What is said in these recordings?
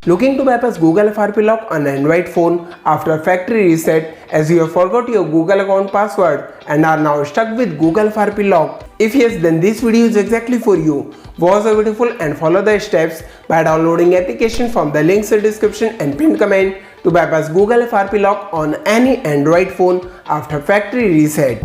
Looking to bypass Google FRP lock on Android phone after factory reset as you have forgot your Google account password and are now stuck with Google FRP lock? If yes, then this video is exactly for you. Watch the beautiful and follow the steps by downloading application from the links in description and pinned comment to bypass Google FRP lock on any Android phone after factory reset.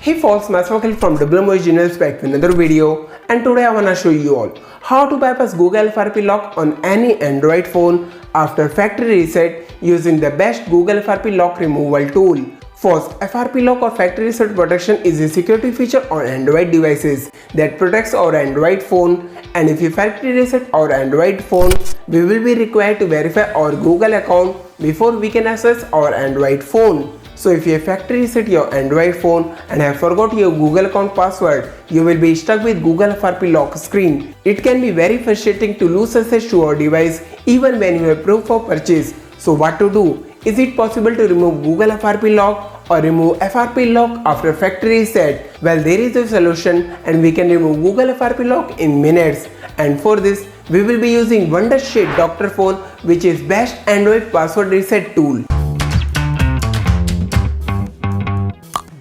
Hey folks, Maswakil from WMOS Genius back with another video, and today I wanna show you all how to bypass Google FRP lock on any Android phone after factory reset using the best Google FRP lock removal tool. First, FRP lock or factory reset protection is a security feature on Android devices that protects our Android phone, and if you factory reset our Android phone, we will be required to verify our Google account before we can access our Android phone. So if you factory reset your Android phone and have forgot your Google account password, you will be stuck with Google FRP lock screen. It can be very frustrating to lose access to your device even when you have proof of purchase. So what to do? Is it possible to remove Google FRP lock or remove FRP lock after factory reset? Well, there is a solution and we can remove Google FRP lock in minutes. And for this, we will be using Wondershare Dr Fone, which is best Android password reset tool.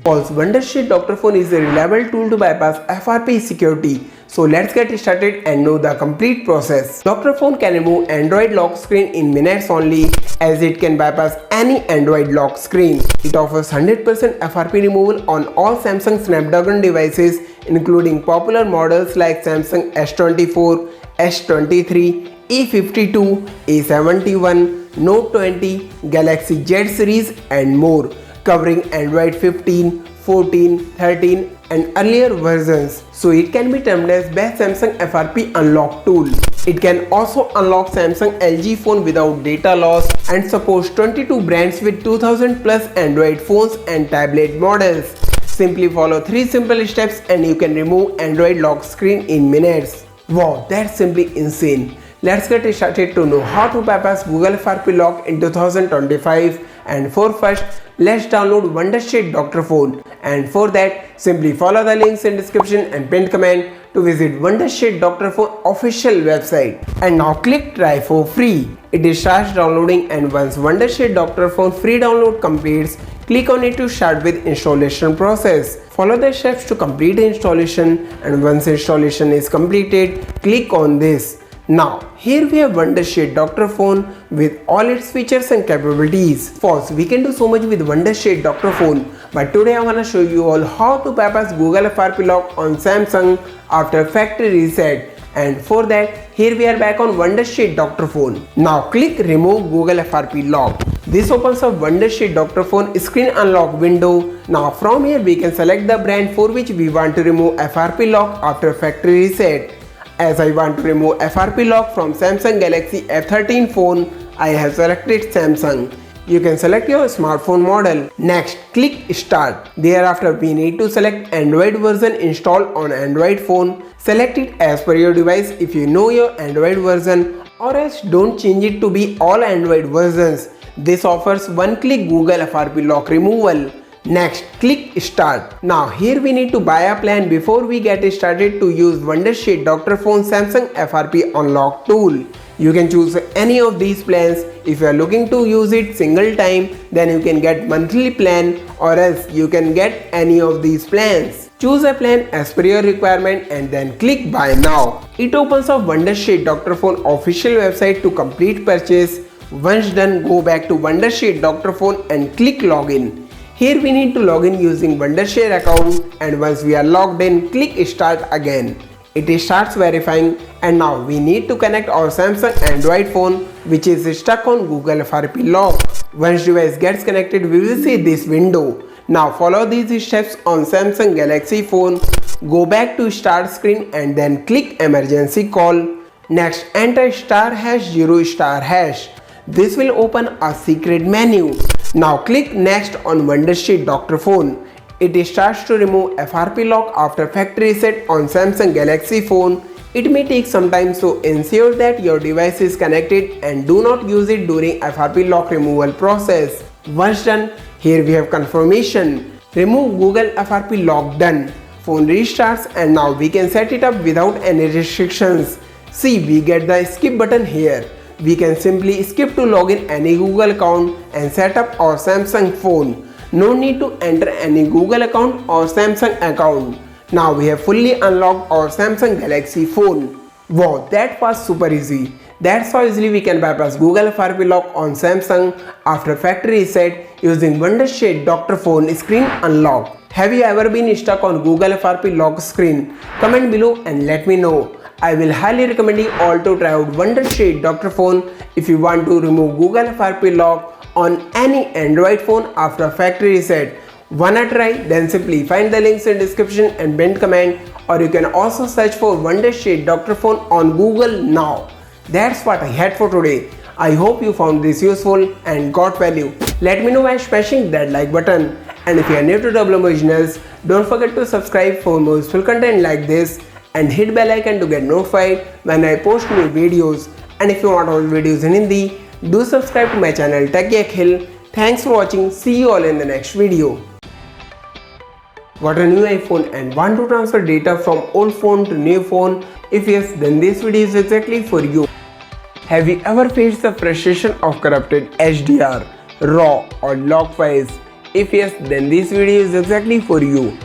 Also, Wondershare Dr Fone is a reliable tool to bypass FRP security. So let's get started and know the complete process. Dr Fone can remove Android lock screen in minutes only, as it can bypass any Android lock screen. It offers 100% FRP removal on all Samsung Snapdragon devices, including popular models like Samsung S24, S23, E52, A71, Note 20, Galaxy Z series and more, covering Android 15, 14, 13 and earlier versions. So it can be termed as best Samsung FRP unlock tool. It can also unlock Samsung LG phone without data loss and supports 22 brands with 2000 plus Android phones and tablet models. Simply follow 3 simple steps and you can remove Android lock screen in minutes. Wow, that's simply insane. Let's get started to know how to bypass Google FRP lock in 2025. And for first, let's download Wondershare Dr Fone, and for that simply follow the links in description and pinned comment to visit Wondershare Dr Fone official website. And now click try for free. It starts downloading, and once Wondershare Dr Fone free download completes, click on it to start with installation process. Follow the steps to complete the installation, and once installation is completed, click on this. Now, here we have Wondershare Dr Fone with all its features and capabilities. First, we can do so much with Wondershare Dr Fone, but today I wanna show you all how to bypass Google FRP lock on Samsung after factory reset. And for that, here we are back on Wondershare Dr Fone. Now click remove Google FRP lock. This opens up Wondershare Dr Fone screen unlock window. Now from here we can select the brand for which we want to remove FRP lock after factory reset. As I want to remove FRP lock from Samsung Galaxy F13 phone, I have selected Samsung. You can select your smartphone model. Next, click Start. Thereafter, we need to select Android version installed on Android phone. Select it as per your device if you know your Android version, or else don't change it to be all Android versions. This offers one-click Google FRP lock removal. Next, click Start. Now here we need to buy a plan before we get started to use Wondershare Dr Fone Samsung FRP unlock tool. You can choose any of these plans. If you are looking to use it single time, then you can get monthly plan, or else you can get any of these plans. Choose a plan as per your requirement and then click buy now. It opens up Wondershare Dr Fone official website to complete purchase. Once done, go back to Wondershare Dr Fone and click login. Here we need to log in using Wondershare account, and once we are logged in, click start again. It starts verifying, and now we need to connect our Samsung Android phone which is stuck on Google FRP lock. Once device gets connected, we will see this window. Now follow these steps on Samsung Galaxy phone. Go back to start screen and then click emergency call. Next, enter *0*#. This will open a secret menu. Now click next on Wondershare Dr Fone. It starts to remove FRP lock after factory reset on Samsung Galaxy phone. It may take some time, so ensure that your device is connected and do not use it during FRP lock removal process. Once done, here we have confirmation. Remove Google FRP lock done. Phone restarts, and now we can set it up without any restrictions. See, we get the skip button here. We can simply skip to log in any Google account and set up our Samsung phone. No need to enter any Google account or Samsung account. Now we have fully unlocked our Samsung Galaxy phone. Wow, that was super easy. That's how easily we can bypass Google FRP lock on Samsung after factory reset using Wondershare Dr Fone screen unlock. Have you ever been stuck on Google FRP lock screen? Comment below and let me know. I will highly recommend you all to try out Wondershare Dr Fone if you want to remove Google FRP lock on any Android phone after factory reset. Wanna try? Then simply find the links in description and pinned comment, or you can also search for Wondershare Dr Fone on Google now. That's what I had for today. I hope you found this useful and got value. Let me know by smashing that like button. And if you are new to WM Originals, don't forget to subscribe for more useful content like this and hit bell icon to get notified when I post new videos. And if you want all videos in Hindi, do subscribe to my channel Techie Akhil. Thanks for watching. See you all in the next video. Got a new iPhone and want to transfer data from old phone to new phone? If yes, then this video is exactly for you. Have you ever faced the frustration of corrupted HDR, RAW or log files? If yes, then this video is exactly for you.